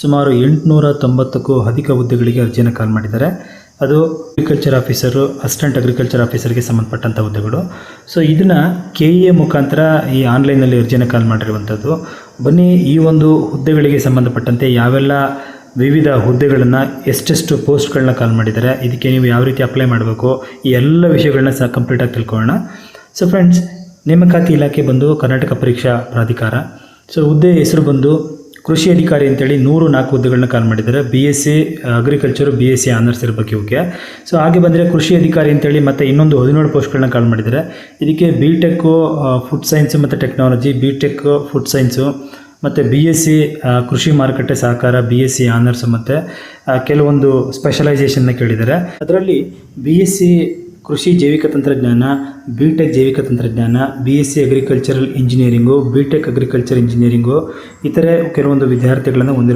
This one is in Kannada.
ಸುಮಾರು 890ಕ್ಕೂ ಅಧಿಕ ಹುದ್ದೆಗಳಿಗೆ ಅರ್ಜಿಯನ್ನು ಕಾಲ್ ಮಾಡಿದ್ದಾರೆ. ಅದು ಅಗ್ರಿಕಲ್ಚರ್ ಆಫೀಸರು, ಅಸಿಸ್ಟೆಂಟ್ ಅಗ್ರಿಕಲ್ಚರ್ ಆಫೀಸರ್ಗೆ ಸಂಬಂಧಪಟ್ಟಂಥ ಹುದ್ದೆಗಳು. ಸೊ ಇದನ್ನು KEA ಮುಖಾಂತರ ಈ ಆನ್ಲೈನಲ್ಲಿ ಅರ್ಜಿಯನ್ನು ಕಾಲ್ ಮಾಡಿರುವಂಥದ್ದು. ಬನ್ನಿ, ಈ ಒಂದು ಹುದ್ದೆಗಳಿಗೆ ಸಂಬಂಧಪಟ್ಟಂತೆ ಯಾವೆಲ್ಲ ವಿವಿಧ ಹುದ್ದೆಗಳನ್ನು, ಎಷ್ಟೆಷ್ಟು ಪೋಸ್ಟ್ಗಳನ್ನ ಕಾಲ್ ಮಾಡಿದ್ದಾರೆ, ಇದಕ್ಕೆ ನೀವು ಯಾವ ರೀತಿ ಅಪ್ಲೈ ಮಾಡಬೇಕು, ಈ ಎಲ್ಲ ವಿಷಯಗಳನ್ನ ಸಹ ಕಂಪ್ಲೀಟಾಗಿ ತಿಳ್ಕೊಳ್ಳೋಣ. ಸೊ ಫ್ರೆಂಡ್ಸ್, ನೇಮಕಾತಿ ಇಲಾಖೆ ಬಂದು ಕರ್ನಾಟಕ ಪರೀಕ್ಷಾ ಪ್ರಾಧಿಕಾರ. ಸೊ ಹುದ್ದೆ ಹೆಸರು ಬಂದು ಕೃಷಿ ಅಧಿಕಾರಿ ಅಂತೇಳಿ 104 ಹುದ್ದೆಗಳನ್ನ ಕಾಲ್ ಮಾಡಿದ್ದಾರೆ. BSc ಅಗ್ರಿಕಲ್ಚರು, BSc ಆನರ್ಸ್ ಇರಬೇಕು ಇವಕ್ಕೆ. ಸೊ ಹಾಗೆ ಬಂದರೆ ಕೃಷಿ ಅಧಿಕಾರಿ ಅಂತೇಳಿ ಮತ್ತೆ ಇನ್ನೊಂದು 17 ಪೋಸ್ಟ್ಗಳನ್ನ ಕಾಲ್ ಮಾಡಿದ್ದಾರೆ. ಇದಕ್ಕೆ BTech ಫುಡ್ ಸೈನ್ಸು ಮತ್ತು ಟೆಕ್ನಾಲಜಿ, BTech ಫುಡ್ ಸೈನ್ಸು ಮತ್ತು BSc ಕೃಷಿ ಮಾರುಕಟ್ಟೆ ಸಹಕಾರ, BSc ಆನರ್ಸು ಮತ್ತು ಕೆಲವೊಂದು ಸ್ಪೆಷಲೈಸೇಷನ್ನ ಕೇಳಿದ್ದಾರೆ. ಅದರಲ್ಲಿ BSc ಕೃಷಿ ಜೈವಿಕ ತಂತ್ರಜ್ಞಾನ, BTech ಜೈವಿಕ ತಂತ್ರಜ್ಞಾನ, BSc agricultural engineering, BTech agriculture engineering, ಇತರೆ ಕೆಲವೊಂದು ವಿದ್ಯಾರ್ಥಿಗಳನ್ನು ಹೊಂದಿರುವ